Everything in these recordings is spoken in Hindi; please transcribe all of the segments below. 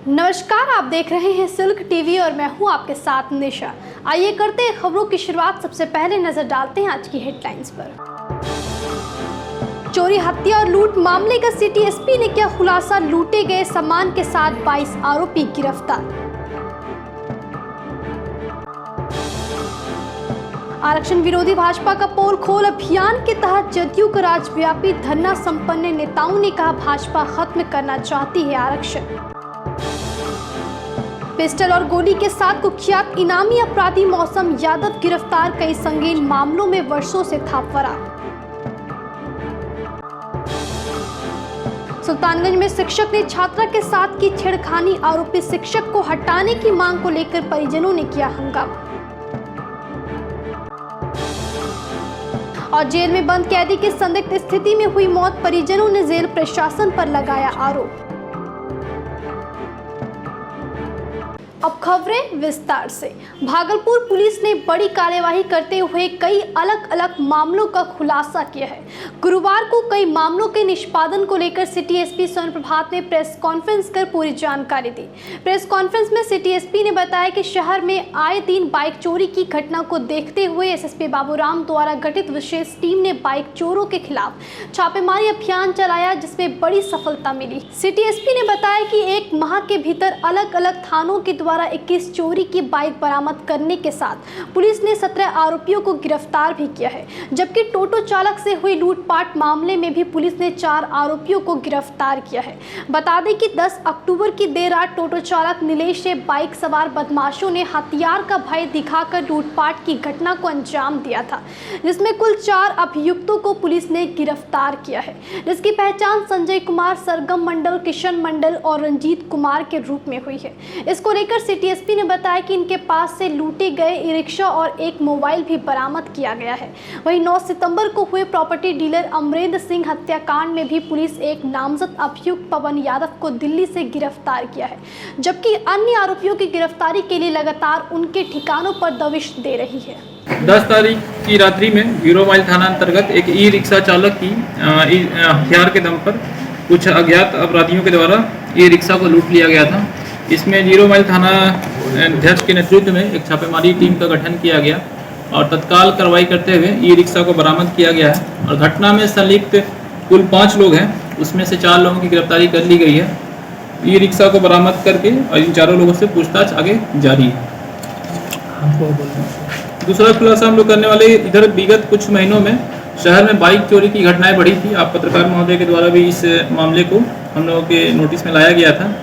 नमस्कार, आप देख रहे हैं सिल्क टीवी और मैं हूं आपके साथ निशा। आइए करते हैं खबरों की शुरुआत। सबसे पहले नजर डालते हैं आज की हेडलाइंस पर। चोरी, हत्या और लूट मामले का सिटी एसपी ने किया खुलासा। लूटे गए सामान के साथ 22 आरोपी गिरफ्तार। आरक्षण विरोधी भाजपा का पोल खोल अभियान के तहत जदयू का राज्यव्यापी धरना संपन्न नेताओं ने कहा, भाजपा खत्म करना चाहती है आरक्षण। पिस्टल और गोली के साथ कुख्यात इनामी अपराधी मौसम यादव गिरफ्तार। कई संगीन मामलों में वर्षों से था फरार। सुल्तानगंज में शिक्षक ने छात्रा के साथ की छेड़खानी। आरोपी शिक्षक को हटाने की मांग को लेकर परिजनों ने किया हंगामा। और जेल में बंद कैदी की संदिग्ध स्थिति में हुई मौत। परिजनों ने जेल प्रशासन पर लगाया आरोप। अब खबरें विस्तार से। भागलपुर पुलिस ने बड़ी कार्यवाही करते हुए कई अलग अलग मामलों का खुलासा किया है। गुरुवार को कई मामलों के निष्पादन को लेकर सिटी एसपी स्वर्ण प्रभात ने प्रेस कॉन्फ्रेंस कर पूरी जानकारी दी। प्रेस कॉन्फ्रेंस में सिटी एसपी ने बताया कि शहर में आए दिन बाइक चोरी की घटना को देखते हुए एसएसपी बाबूराम द्वारा गठित विशेष टीम ने बाइक चोरों के खिलाफ छापेमारी अभियान चलाया, जिसमें बड़ी सफलता मिली। सिटी एसपी ने बताया कि एक माह के भीतर अलग अलग थानों के द्वारा 21 चोरी की बाइक बरामद करने के साथ पुलिस ने 17 आरोपियों को गिरफ्तार भी किया है, जबकि टोटो चालक से हुई लूटपाट मामले में भी पुलिस ने 4 आरोपियों को गिरफ्तार किया है। बता दें कि 10 अक्टूबर की देर रात टोटो चालक नीलेश से बाइक सवार बदमाशों ने हथियार का भय दिखाकर लूटपाट की घटना को अंजाम दिया था, जिसमें कुल 4 अभियुक्तों को पुलिस ने गिरफ्तार किया है, जिसकी पहचान संजय कुमार, सरगम मंडल, किशन मंडल और रंजीत कुमार के रूप में हुई है। इसको लेकर सिटी एसपी ने बताया कि इनके पास से लूटे गए ई रिक्शा और एक मोबाइल भी बरामद किया गया है। वहीं 9 सितंबर को हुए प्रॉपर्टी डीलर अमरेंद्र सिंह हत्याकांड में भी पुलिस एक नामजद अभियुक्त पवन यादव को दिल्ली से गिरफ्तार किया है, जबकि अन्य आरोपियों की गिरफ्तारी के लिए लगातार उनके ठिकानों पर दबिश दे रही है। 10 तारीख की रात्रि में 0 माइल थाना अंतर्गत एक ई रिक्शा चालक की हथियार के दम पर कुछ अज्ञात अपराधियों के द्वारा ई रिक्शा को लूट लिया गया था। इसमें 0 माइल थाना अध्यक्ष के नेतृत्व में एक छापेमारी टीम का गठन किया गया और तत्काल कार्रवाई करते हुए ई रिक्शा को बरामद किया गया है। और घटना में संलिप्त कुल 5 लोग हैं, उसमें से 4 लोगों की गिरफ्तारी कर ली गई है। ई रिक्शा को बरामद करके और इन 4 लोगों से पूछताछ आगे जारी है। दूसरा खुलासा हम लोग करने वाले, इधर विगत कुछ महीनों में शहर में बाइक चोरी की घटनाएं बढ़ी थी। आप पत्रकार महोदय के द्वारा भी इस मामले को हम लोगों के नोटिस में लाया गया था।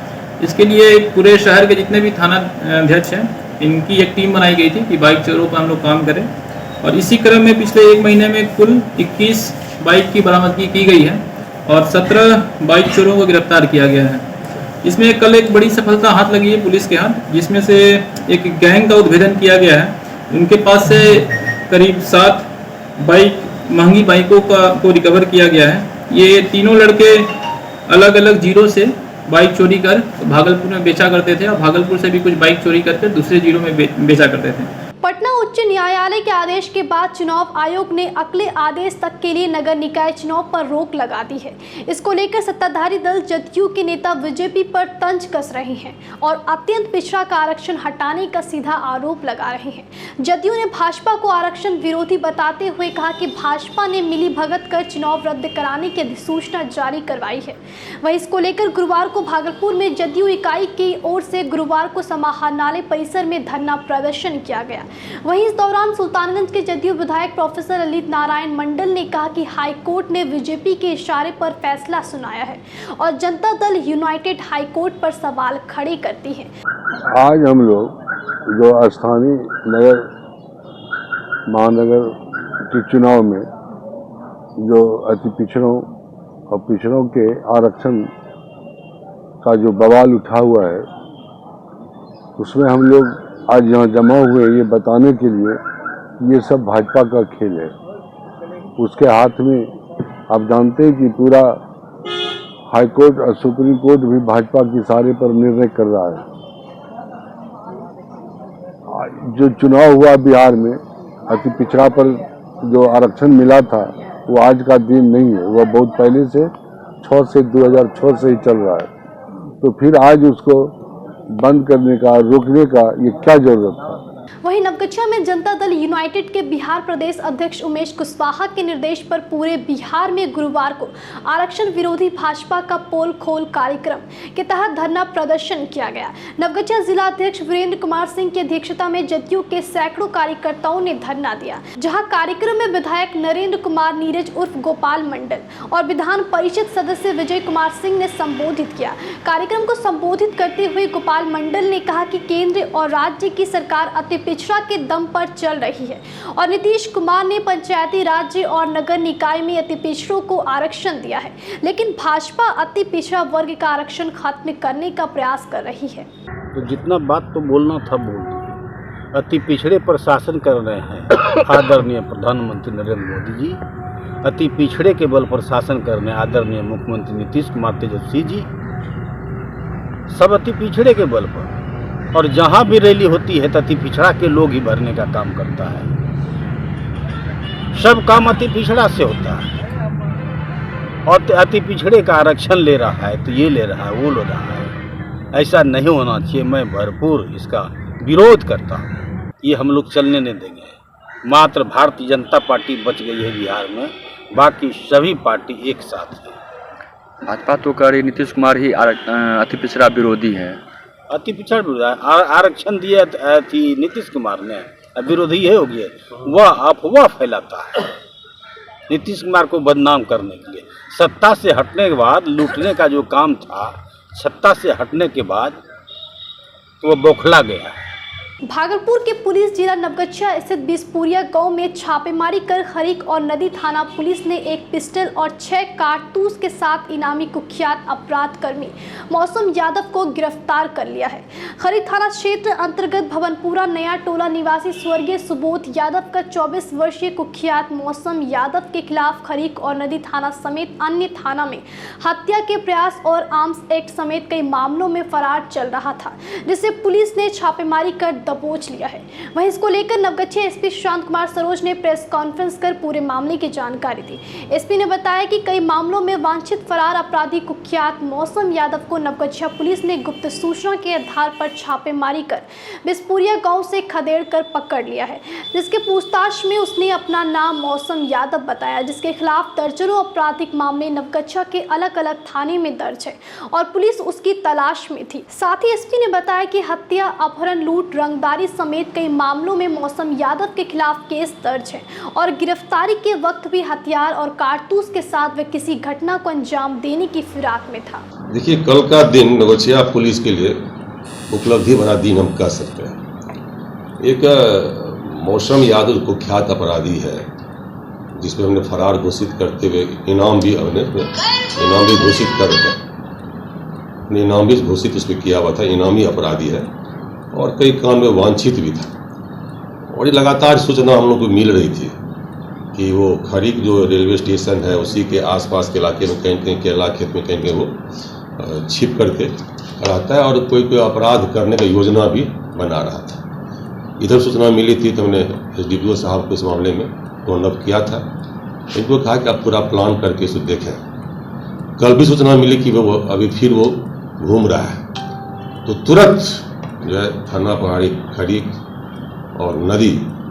इसके लिए पूरे शहर के जितने भी थाना अध्यक्ष हैं, इनकी एक टीम बनाई गई थी कि बाइक चोरों पर हम लोग काम करें। और इसी क्रम में पिछले 1 महीने में कुल 21 बाइक की बरामदगी की गई है और 17 बाइक चोरों को गिरफ्तार किया गया है। इसमें कल एक बड़ी सफलता हाथ लगी है पुलिस के हाथ, जिसमें से एक गैंग का उद्भेदन किया गया है। उनके पास से करीब 7 बाइक, महंगी बाइकों को रिकवर किया गया है। ये तीनों लड़के अलग अलग जिलों से बाइक चोरी कर भागलपुर में बेचा करते थे और भागलपुर से भी कुछ बाइक चोरी करके दूसरे जिलों में बेचा करते थे। पटना उच्च न्यायालय के आदेश के बाद चुनाव आयोग ने अगले आदेश तक के लिए नगर निकाय चुनाव पर रोक लगा दी है। इसको लेकर सत्ताधारी दल जदयू के नेता बीजेपी पर तंज कस रहे हैं और अत्यंत पिछड़ा का आरक्षण हटाने का सीधा आरोप लगा रहे हैं। जदयू ने भाजपा को आरक्षण विरोधी बताते हुए कहा कि भाजपा ने मिलीभगत कर चुनाव रद्द कराने की अधिसूचना जारी करवाई है। वहीं इसको लेकर गुरुवार को भागलपुर में जदयू इकाई की ओर से गुरुवार को समाहरणालय परिसर में धरना प्रदर्शन किया गया। वहीं इस दौरान सुल्तानगंज के जदयू विधायक प्रोफेसर ललित नारायण मंडल ने कहा कि हाईकोर्ट ने बीजेपी के इशारे पर फैसला सुनाया है और जनता दल यूनाइटेड हाईकोर्ट पर सवाल खड़े करती है। आज हम लोग जो स्थानीय नगर महानगर के चुनाव में जो अति पिछड़ों और पिछड़ों के आरक्षण का जो बवाल उठा हुआ है, उसमें हम लोग आज यहाँ जमा हुए ये बताने के लिए ये सब भाजपा का खेल है। उसके हाथ में आप जानते हैं कि पूरा हाई कोर्ट और सुप्रीम कोर्ट भी भाजपा के इशारे पर निर्णय कर रहा है। जो चुनाव हुआ बिहार में अति पिछड़ा पर जो आरक्षण मिला था वो आज का दिन नहीं है, वह बहुत पहले से 6 से 2006 से ही चल रहा है। तो फिर आज उसको बंद करने का, रोकने का ये क्या जरूरत था। वहीं नवगछिया में जनता दल यूनाइटेड के बिहार प्रदेश अध्यक्ष उमेश कुशवाहा के निर्देश पर पूरे बिहार में गुरुवार को आरक्षण विरोधी भाजपा का पोल खोल कार्यक्रम के तहत धरना प्रदर्शन किया गया। नवगछिया जिला अध्यक्ष वीरेंद्र कुमार सिंह की अध्यक्षता में जदयू के सैकड़ों कार्यकर्ताओं ने धरना दिया, जहां कार्यक्रम में विधायक नरेंद्र कुमार नीरज उर्फ गोपाल मंडल और विधान परिषद सदस्य विजय कुमार सिंह ने संबोधित किया। कार्यक्रम को संबोधित करते हुए गोपाल मंडल ने कहा कि केंद्र और राज्य की सरकार अति पिछड़ा के दम पर चल रही है और नीतीश कुमार ने पंचायती राज्य और नगर निकाय में अति पिछड़ों को आरक्षण दिया है, लेकिन भाजपा अति पिछड़ा वर्ग का आरक्षण खत्म करने का प्रयास कर रही है। तो जितना बात तो बोलना था बोल दिए। अति पिछड़े पर शासन कर रहे हैं आदरणीय प्रधानमंत्री नरेंद्र मोदी जी, अति पिछड़े के बल पर शासन कर रहे हैं आदरणीय मुख्यमंत्री नीतीश कुमार तेजस्वी जी, सब अति पिछड़े के बल पर। और जहाँ भी रैली होती है तो अति पिछड़ा के लोग ही भरने का काम करता है। सब काम अति पिछड़ा से होता है और अति पिछड़े का आरक्षण ले रहा है, तो ये ले रहा है, वो ले रहा है। ऐसा नहीं होना चाहिए। मैं भरपूर इसका विरोध करता हूँ। ये हम लोग चलने नहीं देंगे। मात्र भारतीय जनता पार्टी बच गई है बिहार में, बाकी सभी पार्टी एक साथ है। भाजपा तो कह रही नीतीश कुमार ही अति पिछड़ा विरोधी है। अति पिछड़ा आरक्षण दिया नीतीश कुमार ने, विरोधी है हो गया। वह अफवाह फैलाता है नीतीश कुमार को बदनाम करने के लिए। सत्ता से हटने के बाद लूटने का जो काम था, सत्ता से हटने के बाद तो वह बौखला गया। भागलपुर के पुलिस जिला नवगछिया स्थित बिसपुरिया गांव में छापेमारी कर खरीक और नदी थाना पुलिस ने एक पिस्टल और 6 कारतूस के साथ इनामी कुख्यात अपराध कर्मी मौसम यादव को गिरफ्तार कर लिया है। खरीक थाना क्षेत्र अंतर्गत भवनपुरा नया टोला निवासी स्वर्गीय सुबोध यादव का 24 वर्षीय कुख्यात मौसम यादव के खिलाफ खरीक और नदी थाना समेत अन्य थाना में हत्या के प्रयास और आर्म्स एक्ट समेत कई मामलों में फरार चल रहा था, जिसे पुलिस ने छापेमारी कर दबोच लिया है। वहीं इसको लेकर नवगछिया एसपी शांत कुमार सरोज ने प्रेस कॉन्फ्रेंस कर पूरे मामले की जानकारी दी। एसपी ने बताया कि कई मामलों में वांछित फरार अपराधी कुख्यात मौसम यादव को नवगछिया पुलिस ने गुप्त सूचना के आधार पर छापेमारी कर बिसपुरिया गांव से खदेड़ कर पकड़ लिया है, जिसके पूछताछ में उसने अपना नाम मौसम यादव बताया, जिसके खिलाफ दर्जनों आपराधिक मामले नवगछिया के अलग अलग थाने में दर्ज है और पुलिस उसकी तलाश में थी। साथ ही एसपी ने बताया कि हत्या, अपहरण, लूट, रंगदारी समेत कई मामलों में मौसम यादव के खिलाफ केस दर्ज है और गिरफ्तारी के वक्त भी हथियार और कारतूस के साथ वह किसी घटना को अंजाम देने की फिराक में था। देखिए, कल का दिन नवगछिया पुलिस के लिए उपलब्धि भरा दिन हम कह सकते हैं। एक मौसम यादव कुख्यात अपराधी है, जिसमें हमने फरार घोषित करते हुए इनाम भी घोषित कर रखा, इनाम भी घोषित उस पर किया हुआ था। इनामी अपराधी है और कई काम में वांछित भी था। और ये लगातार सूचना हम लोग को मिल रही थी कि वो खरीक जो रेलवे स्टेशन है उसी के आसपास के इलाके में कहीं केला खेत में कहीं वो छिप करके रहता है और कोई अपराध करने का योजना भी बना रहा था। इधर सूचना मिली थी तो हमने SDPO साहब को इस मामले में टोनअप किया था। इनको कहा कि आप पूरा प्लान करके इसे देखें। कल भी सूचना मिली कि वो अभी फिर वो घूम रहा है, तो तुरंत जो है थाना पहाड़ी खरीक और नदी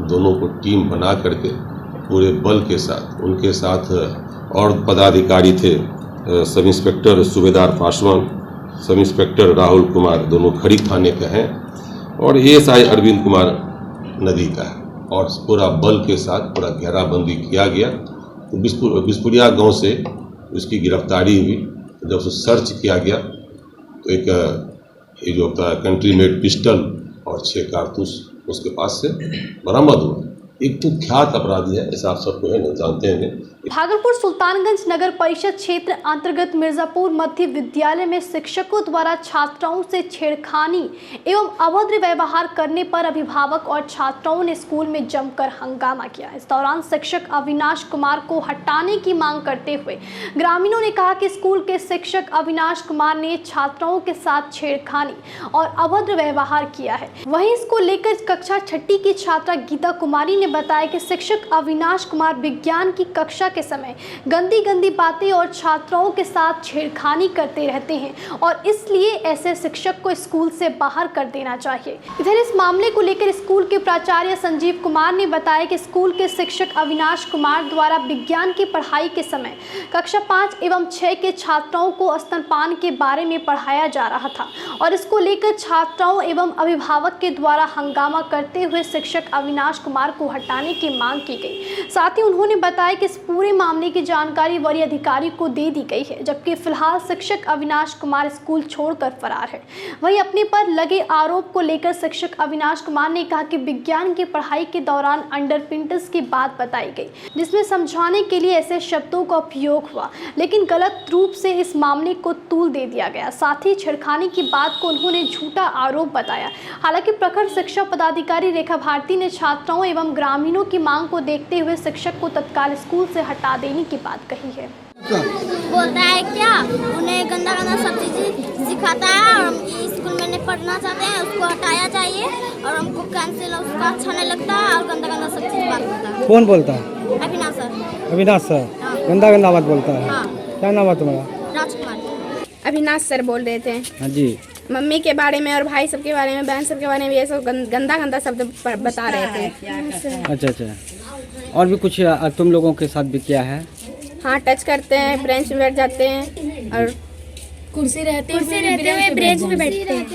दोनों को टीम बना करके पूरे बल के साथ, उनके साथ और पदाधिकारी थे, सब इंस्पेक्टर सूबेदार पासवान, सब इंस्पेक्टर राहुल कुमार, दोनों खरीक थाने के हैं, और ASI अरविंद कुमार नदी का है। और पूरा बल के साथ पूरा घेराबंदी किया गया। तो बिसपुरिया गांव से उसकी गिरफ्तारी हुई। जब उसे सर्च किया गया तो एक ये जो होता है कंट्री मेड पिस्टल और 6 कारतूस उसके पास से बरामद हुआ। एक तो ख्यात अपराधी है, ऐसा आप सबको है ना, जानते हैं। भागलपुर सुल्तानगंज नगर परिषद क्षेत्र अंतर्गत मिर्जापुर मध्य विद्यालय में शिक्षकों द्वारा छात्राओं से छेड़खानी एवं अभद्र व्यवहार करने पर अभिभावक और छात्राओं ने स्कूल में जमकर हंगामा किया। इस दौरान शिक्षक अविनाश कुमार को हटाने की मांग करते हुए ग्रामीणों ने कहा कि स्कूल के शिक्षक अविनाश कुमार ने छात्राओं के साथ छेड़खानी और अभद्र व्यवहार किया है। वहीं इसको लेकर कक्षा 6ठी की छात्रा गीता कुमारी ने बताया कि शिक्षक अविनाश कुमार विज्ञान की कक्षा के समय गंदी गंदी बातें और छात्राओं के साथ छेड़खानी करते रहते हैं और इसलिए ऐसे शिक्षक को स्कूल से बाहर कर देना चाहिए। इधर इस मामले को लेकर स्कूल के प्राचार्य संजीव कुमार ने बताया कि स्कूल के शिक्षक अविनाश कुमार द्वारा विज्ञान की पढ़ाई के समय कक्षा 5 एवं 6 के छात्राओं को स्तनपान के बारे में पढ़ाया जा रहा था और इसको लेकर छात्राओं एवं अभिभावक के द्वारा हंगामा करते हुए शिक्षक अविनाश कुमार को हटाने की मांग की गई। साथ ही उन्होंने बताया कि इस पूरे मामले की जानकारी वरीय अधिकारी को दे दी गई है, जबकि फिलहाल शिक्षक अविनाश कुमार स्कूल छोड़कर फरार है। वहीं अपने पर लगे आरोप को लेकर शिक्षक अविनाश कुमार ने कहा कि विज्ञान की पढ़ाई के दौरान अंडरपिंटस की बात बताई गई, जिसमें समझाने के लिए ऐसे शब्दों का उपयोग हुआ, लेकिन गलत रूप से इस मामले को तूल दे दिया गया। साथ ही छेड़खानी की बात को उन्होंने झूठा आरोप बताया। हालांकि प्रखंड शिक्षा पदाधिकारी रेखा भारती ने छात्राओं एवं ग्रामीणों की मांग को देखते हुए शिक्षक को तत्काल स्कूल से हटा देने की बात कही है। बोलता है क्या, उन्हें गंदा गंदा सब चीज़ सिखाता है और हम स्कूल में नहीं पढ़ना चाहते हैं, उसको हटाया चाहिए और हमको कैंसिल, उसको अच्छा नहीं लगता है और गंदा गंदा सब चीज़ बात करता है। कौन बोलता है? अविनाश सर। अविनाश सर? हाँ। गंदा गंदा बात बोलता है? हाँ। क्या नाम है तुम्हारा? राजकुमार। अविनाश सर बोल रहे थे। हाँ जी। मम्मी के बारे में और भाई सब के बारे में, बहन सब के बारे में ये सब गंदा गंदा शब्द बता रहे थे। अच्छा अच्छा। और भी कुछ तुम लोगों के साथ भी किया है? हाँ, टच करते हैं, ब्रेंच में बैठ जाते हैं और कुर्सी रहते हुए ब्रेंच में बैठते हैं।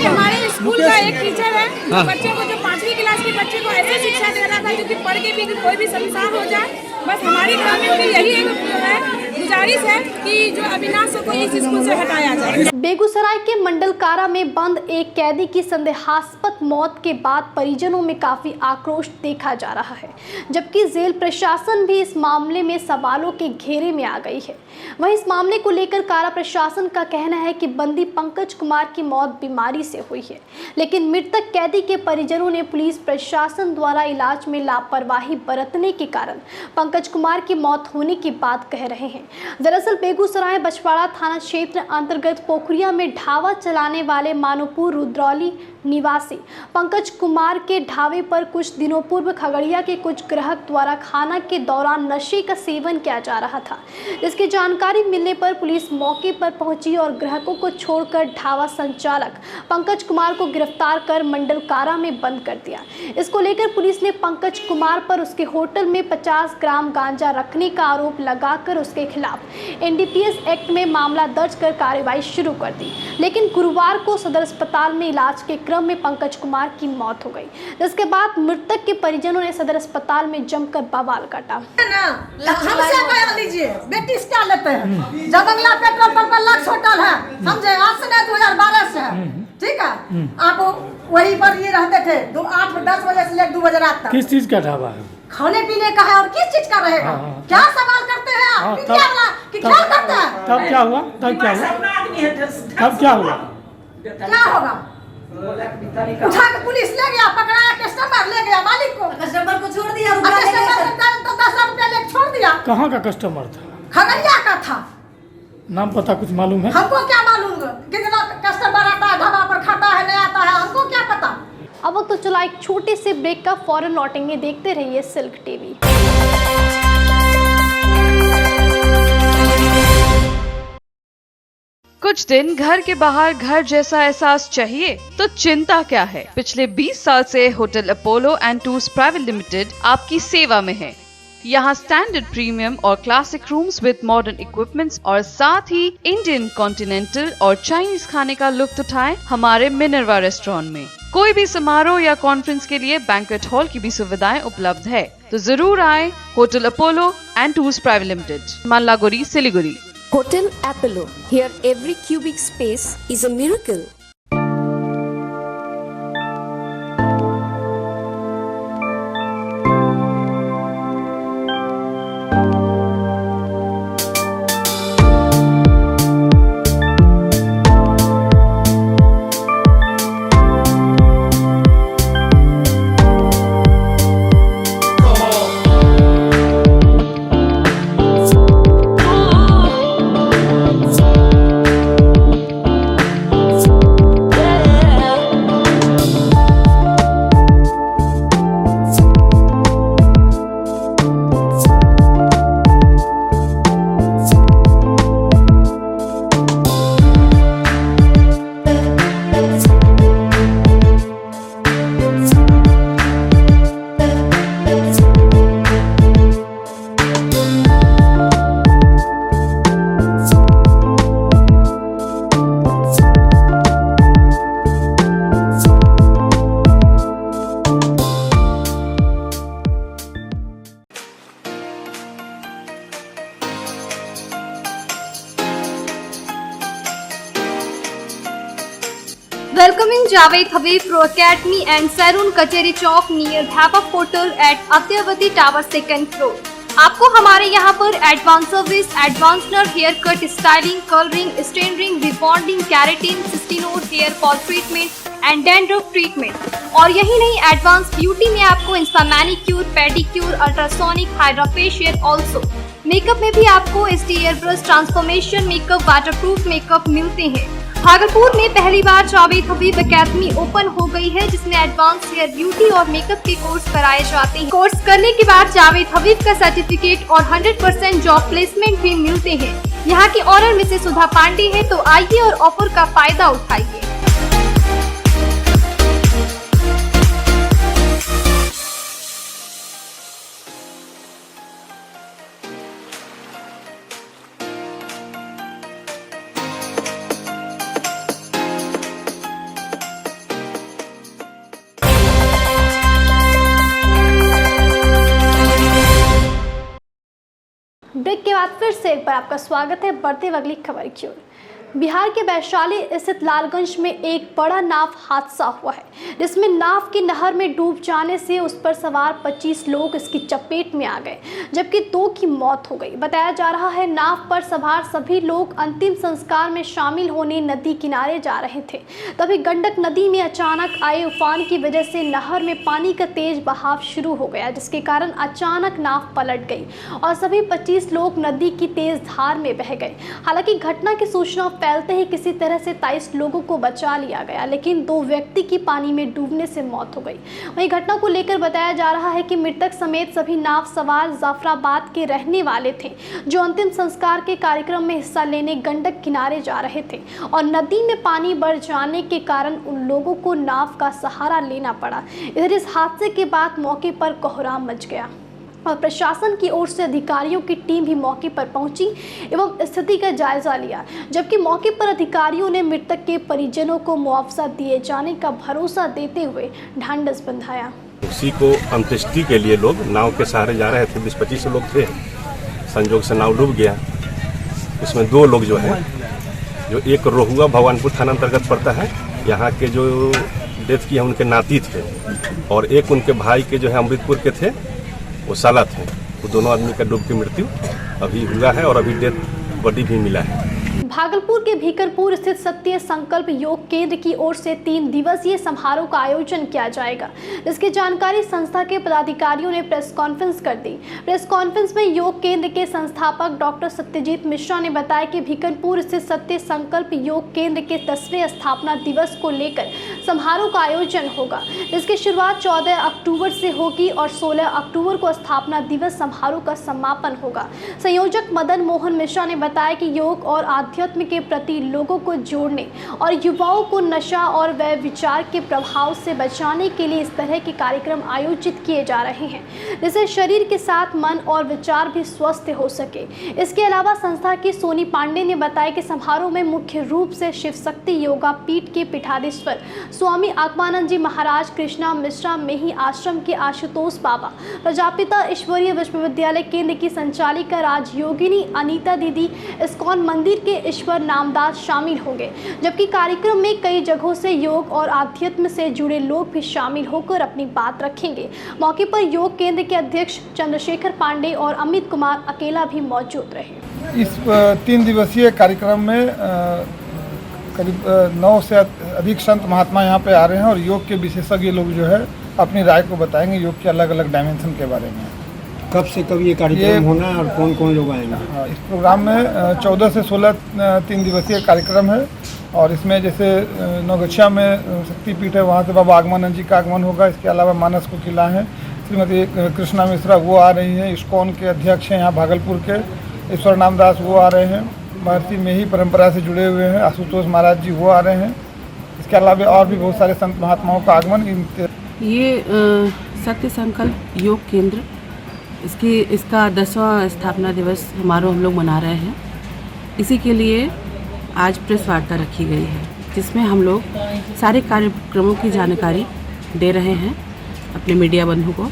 हमारे स्कूल का एक टीचर है, बच्चे को जो 5वीं क्लास के बच्चे को ऐसे शिक्षा दे रहा था जो कि पढ़ के भी कोई भी संसार हो जाए। बस हमारी ग्रामीण की यही एक गुजारिश है कि जो अविनाश को इस स्कूल से हटाया जाए। बेगूसराय के मंडल कारा में बंद एक कैदी की संदेहास्पद मौत के बाद परिजनों में काफी आक्रोश देखा जा रहा है, जबकि जेल प्रशासन भी इस मामले में सवालों के घेरे में आ गई है। वहीं इस मामले को लेकर कारा प्रशासन का कहना है कि बंदी पंकज कुमार की मौत बीमारी से हुई है, लेकिन मृतक कैदी के परिजनों ने पुलिस प्रशासन द्वारा इलाज में लापरवाही बरतने के कारण पंकज कुमार की मौत होने की बात कह रहे हैं। दरअसल बेगूसराय बछवाड़ा थाना क्षेत्र अंतर्गत पोखरिया में ढाबा चलाने वाले मानोपुर रुद्रौली निवासी पंकज कुमार के ढाबे पर कुछ दिनों पूर्व खगड़िया के कुछ ग्राहक द्वारा खाना के दौरान नशे का सेवन किया जा रहा था। इसकी जानकारी मिलने पर पुलिस मौके पर पहुंची और ग्राहकों को छोड़कर ढाबा संचालक पंकज कुमार को गिरफ्तार कर मंडल कारा में बंद कर दिया। इसको लेकर पुलिस ने पंकज कुमार पर उसके होटल में 50 ग्राम गांजा रखने का आरोप लगाकर उसके खिलाफ NDPS एक्ट में मामला दर्ज कर कार्रवाई शुरू कर दी, लेकिन गुरुवार को सदर अस्पताल में इलाज के क्रम में पंकज कुमार की मौत हो गई, जिसके बाद मृतक के परिजनों ने सदर अस्पताल में जमकर बवाल काटा। हमसे बयान लीजिए, बेटी क्या लेते हैं? जबंगला पेट्रोल पंप पर लक्ष्य होटल है, समझे? आज से नहीं 2012 से है, ठीक है? आप वहीं पर ये रहते थे 8-10 बजे से लेकर 2 बजे रात तक। किस चीज का ढाबा है? खाने पीने का है और किस चीज का रहेगा? क्या सवाल करते हैं आप? क्या करते हैं? तब क्या हुआ? क्या हुआ? क्या होगा? उठा के पुलिस ले गया, पकड़ाया, कस्टमर ले गया, मालिक को, कस्टमर को छोड़ दिया, कस्टमर को 10 रुपया लेके छोड़ दिया। कहाँ का कस्टमर था? खगड़िया का था। नाम पता कुछ मालूम है? हमको क्या मालूम कितना कस्टमर आता है ढाबा पर, खाता है नहीं आता है, हमको क्या पता। अब वक्त तो चला एक छोटे से ब्रेक का, फौरन लौटेंगे। देखते रहिए सिल्क टीवी। कुछ दिन घर के बाहर घर जैसा एहसास चाहिए तो चिंता क्या है। पिछले 20 साल से hotel Apollo and tours private limited आपकी सेवा में है। यहाँ स्टैंडर्ड, प्रीमियम और classic rooms with modern equipments और साथ ही इंडियन, कॉन्टिनेंटल और चाइनीज खाने का लुत्फ उठाएं हमारे मिनर्वा रेस्टोरेंट में। कोई भी समारोह या कॉन्फ्रेंस के लिए बैंक्वेट हॉल की भी सुविधाएं उपलब्ध है, तो जरूर आए hotel Apollo and tours private limited, Mallaguri, Siliguri. Hotel Apollo. Here every cubic space is a miracle. Welcoming Javed Habib Pro Academy and Salon Kacheri Chowk near Bhapak Hotel at Adyavati Tower 2nd floor. आपको हमारे यहाँ पर एडवांस सर्विस, एडवांसनर hair cut, styling, colouring, straightening, rebonding, keratin, cysteine or, hair fall treatment and dandruff treatment और यही नहीं, एडवांस ब्यूटी में आपको insta manicure, pedicure, ultrasonic, hydra facial, also makeup में भी आपको SD air brush, transformation makeup, waterproof makeup मिलते हैं। भागलपुर में पहली बार जावेद हबीब एकेडमी ओपन हो गई है, जिसमें एडवांस हेयर ब्यूटी और मेकअप के कोर्स कराए जाते हैं। कोर्स करने के बाद जावेद हबीब का सर्टिफिकेट और 100% जॉब प्लेसमेंट भी मिलते हैं। यहाँ की ऑनर मिसेस सुधा पांडे है, तो आइए और ऑफर का फायदा उठाइए। ब्रेक के बाद फिर से एक बार आपका स्वागत है। बढ़ते अगली खबर की ओर। बिहार के वैशाली स्थित लालगंज में एक बड़ा नाव हादसा हुआ है, जिसमें नाव की नहर में डूब जाने से उस पर सवार 25 लोग इसकी चपेट में आ गए, जबकि 2 की मौत हो गई। बताया जा रहा है नाव पर सवार सभी लोग अंतिम संस्कार में शामिल होने नदी किनारे जा रहे थे। तभी गंडक नदी में अचानक आए उफान की वजह से नहर में पानी का तेज बहाव शुरू हो गया, जिसके कारण अचानक नाव पलट गई और सभी 25 लोग नदी की तेज धार में बह गए। हालांकि घटना की सूचना फैलते ही किसी तरह से 23 लोगों को बचा लिया गया, लेकिन 2 व्यक्ति की पानी में डूबने से मौत हो गई। वहीं घटना को लेकर बताया जा रहा है कि मृतक समेत सभी नाव सवार जाफराबाद के रहने वाले थे, जो अंतिम संस्कार के कार्यक्रम में हिस्सा लेने गंडक किनारे जा रहे थे और नदी में पानी बढ़ जाने के कारण उन लोगों को नाव का सहारा लेना पड़ा। इधर इस हादसे के बाद मौके पर कोहराम मच गया और प्रशासन की ओर से अधिकारियों की टीम भी मौके पर पहुंची एवं स्थिति का जायजा लिया, जबकि मौके पर अधिकारियों ने मृतक के परिजनों को मुआवजा दिए जाने का भरोसा देते हुए ढांढस बंधाया। उसी को अंत्येष्टि के लिए लोग नाव के सहारे जा रहे थे। 20-25 लोग थे, संजोग से नाव डूब गया। इसमें 2 लोग जो है, जो एक रोहुआ भगवानपुर थाना अंतर्गत पड़ता है, यहाँ के जो डेथ किए उनके नाती थे, और एक उनके भाई के जो है अमृतपुर के थे, वो साला थे। वो दोनों आदमी का डूब की मृत्यु अभी हुआ है और अभी डेथ बॉडी भी मिला है। भागलपुर के भीकरपुर स्थित सत्य संकल्प योग केंद्र की ओर से 3 दिवसीय समारोह का आयोजन किया जाएगा, जिसकी जानकारी संस्था के पदाधिकारियों ने प्रेस कॉन्फ्रेंस कर दी। प्रेस कॉन्फ्रेंस में योग केंद्र के संस्थापक डॉक्टर सत्यजीत मिश्रा ने बताया कि भीकरपुर स्थित सत्य संकल्प योग केंद्र के 10वें स्थापना दिवस को लेकर समारोह का आयोजन होगा, जिसकी शुरुआत 14 अक्टूबर से होगी और 16 अक्टूबर को स्थापना दिवस समारोह का समापन होगा। संयोजक मदन मोहन मिश्रा ने बताया कि योग और अध्यात्म के प्रति लोगों को जोड़ने और युवाओं को नशा और वह विचार के प्रभाव से बचाने के लिए इस तरह के कार्यक्रम आयोजित किए जा रहे हैं, जिससे शरीर के साथ मन और विचार भी स्वस्थ हो सके। इसके अलावा संस्था की सोनी पांडे ने बताया कि समारोह में मुख्य रूप से शिव शक्ति योगा पीठ के पीठाधीश्वर स्वामी आत्मानंद जी महाराज, कृष्णा मिश्रा मेही आश्रम के आशुतोष बाबा, प्रजापिता ईश्वरीय विश्वविद्यालय केंद्र की संचालिका राजयोगिनी अनीता दीदी, इस्कॉन मंदिर के ईश्वर नामदास शामिल होंगे, जबकि कार्यक्रम में कई जगहों से योग और आध्यात्म से जुड़े लोग भी शामिल होकर अपनी बात रखेंगे। मौके पर योग केंद्र के अध्यक्ष चंद्रशेखर पांडे और अमित कुमार अकेला भी मौजूद रहे। इस 3 दिवसीय कार्यक्रम में करीब 9 से अधिक संत महात्मा यहाँ पे आ रहे हैं और योग के विशेषज्ञ लोग जो है अपनी राय को बताएंगे योग के अलग अलग डायमेंशन के बारे में। कब से कब ये कार्यक्रम होना है और कौन कौन लोग आएंगे? इस प्रोग्राम में 14 से 16 3 दिवसीय कार्यक्रम है और इसमें जैसे नौगछिया में शक्तिपीठ है, वहाँ से बाबा आगमनंद जी का आगमन होगा। इसके अलावा मानस को किला है, श्रीमती कृष्णा मिश्रा वो आ रही हैं, इस्कॉन के अध्यक्ष हैं यहाँ भागलपुर के, ईश्वर नामदास वो आ रहे हैं, महर्षि में ही परंपरा से जुड़े हुए हैं आशुतोष महाराज जी वो आ रहे हैं। इसके अलावा और भी बहुत सारे संत महात्माओं का आगमन। ये सत्य संकल्प योग केंद्र इसका 10वां स्थापना दिवस समारोह हम लोग मना रहे हैं। इसी के लिए आज प्रेस वार्ता रखी गई है, जिसमें हम लोग सारे कार्यक्रमों की जानकारी दे रहे हैं अपने मीडिया बंधु को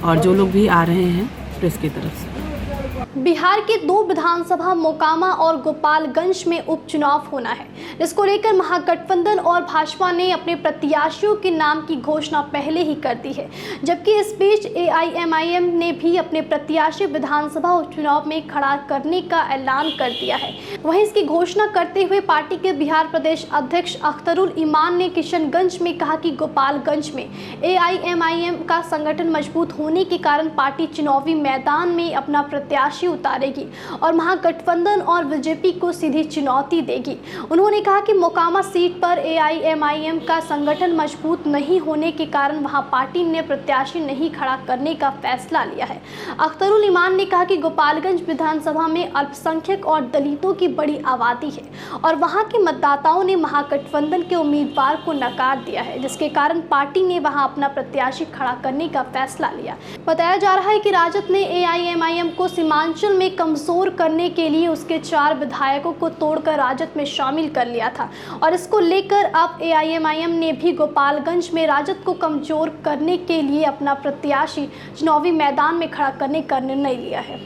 और जो लोग भी आ रहे हैं प्रेस की तरफ से। बिहार के 2 विधानसभा मोकामा और गोपालगंज में उपचुनाव होना है, जिसको लेकर महागठबंधन और भाजपा ने अपने प्रत्याशियों के नाम की घोषणा पहले ही कर दी है, जबकि इस बीच AIMIM ने भी अपने प्रत्याशी विधानसभा उपचुनाव में खड़ा करने का ऐलान कर दिया है। वहीं इसकी घोषणा करते हुए पार्टी के बिहार प्रदेश अध्यक्ष अख्तरुल ईमान ने किशनगंज में कहा कि गोपालगंज में AIMIM का संगठन मजबूत होने के कारण पार्टी चुनावी मैदान में अपना प्रत्याशी उतारेगी और महागठबंधन और बीजेपी को सीधी चुनौती देगी। उन्होंने कहा कि मोकामा सीट पर AIMIM का संगठन मजबूत नहीं होने के कारण वहां पार्टी ने प्रत्याशी नहीं खड़ा करने का फैसला लिया है। अख्तरुल ईमान ने कहा कि गोपालगंज विधानसभा में अल्पसंख्यक और दलितों की बड़ी आबादी है और वहां के मतदाताओं ने महागठबंधन के उम्मीदवार को नकार दिया है, जिसके कारण पार्टी ने वहां अपना प्रत्याशी खड़ा करने का फैसला लिया। बताया जा रहा है कि राजद ने AIMIM को सीमांचल में कमजोर करने के लिए उसके 4 विधायकों को तोड़कर राजद में शामिल कर लिया था और इसको लेकर अब AIMIM ने भी गोपालगंज में राजद को कमजोर करने के लिए अपना प्रत्याशी चुनावी मैदान में खड़ा करने का निर्णय लिया है।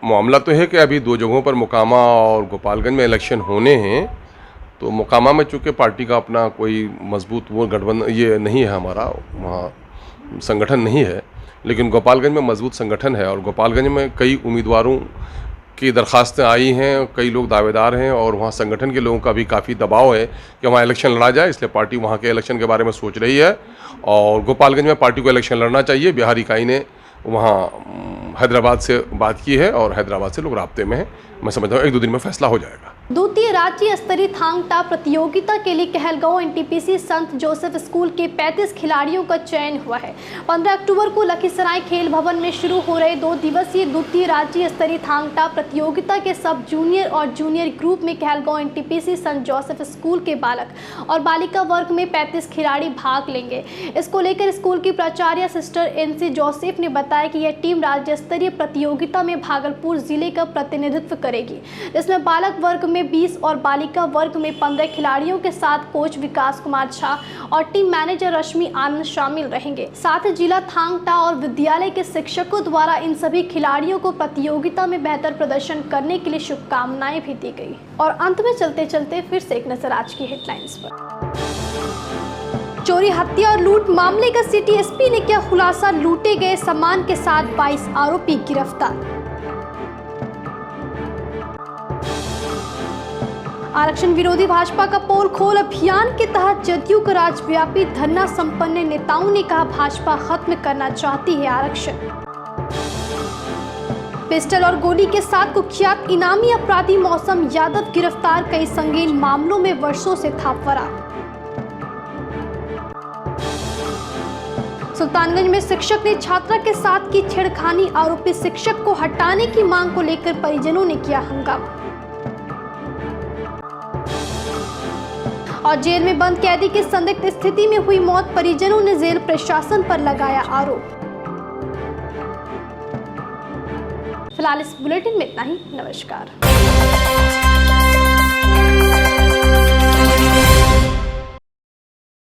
मामला तो है कि अभी 2 जगहों पर मोकामा और गोपालगंज में इलेक्शन होने हैं, तो मोकामा में चूँकि पार्टी का अपना कोई मजबूत वो गठबंधन ये नहीं है, हमारा वहाँ संगठन नहीं है, लेकिन गोपालगंज में मजबूत संगठन है और गोपालगंज में कई उम्मीदवारों की दरखास्तें आई हैं, कई लोग दावेदार हैं और वहाँ संगठन के लोगों का भी काफ़ी दबाव है कि वहाँ इलेक्शन लड़ा जाए, इसलिए पार्टी वहाँ के इलेक्शन के बारे में सोच रही है और गोपालगंज में पार्टी को इलेक्शन लड़ना चाहिए। बिहार इकाई ने वहाँ हैदराबाद से बात की है और हैदराबाद से लोग राब्ते में हैं। मैं समझता हूँ 1-2 दिन में फैसला हो जाएगा। द्वितीय राज्य स्तरीय थांग टा प्रतियोगिता के लिए कहलगांव NTPC संत जोसेफ स्कूल के 35 खिलाड़ियों का चयन हुआ है। 15 अक्टूबर को लखीसराय खेल भवन में शुरू हो रहे 2 दिवसीय द्वितीय राज्य स्तरीय थांग टा प्रतियोगिता के सब जूनियर और जूनियर ग्रुप में कहलगांव NTPC संत जोसेफ स्कूल के बालक और बालिका वर्ग में 35 खिलाड़ी भाग लेंगे। इसको लेकर स्कूल की प्राचार्य सिस्टर NC जोसेफ ने बताया कि यह टीम राज्य स्तरीय प्रतियोगिता में भागलपुर जिले का प्रतिनिधित्व करेगी, जिसमें बालक वर्ग में 20 और बालिका वर्ग में 15 खिलाड़ियों के साथ कोच विकास कुमार झा और टीम मैनेजर रश्मि आनंद शामिल रहेंगे। साथ ही जिला थांग टा और विद्यालय के शिक्षकों द्वारा इन सभी खिलाड़ियों को प्रतियोगिता में बेहतर प्रदर्शन करने के लिए शुभकामनाएं भी दी गई। और अंत में चलते चलते फिर से एक नजर आज की हेडलाइंस पर। चोरी, हत्या और लूट मामले का सिटी SP ने किया खुलासा, लूटे गए सामान के साथ 22 आरोपी गिरफ्तार। आरक्षण विरोधी भाजपा का पोल खोल अभियान के तहत जदयू का राज्यव्यापी धरना संपन्न नेताओं ने कहा भाजपा खत्म करना चाहती है आरक्षण। पिस्टल और गोली के साथ कुख्यात इनामी अपराधी मौसम यादव गिरफ्तार, कई संगीन मामलों में वर्षों से था फरार। सुल्तानगंज में शिक्षक ने छात्रा के साथ की छेड़खानी, आरोपी शिक्षक को हटाने की मांग को लेकर परिजनों ने किया हंगामा। और जेल में बंद कैदी की संदिग्ध स्थिति में हुई मौत, परिजनों ने जेल प्रशासन पर लगाया आरोप। फिलहाल इस बुलेटिन में इतना ही। नमस्कार।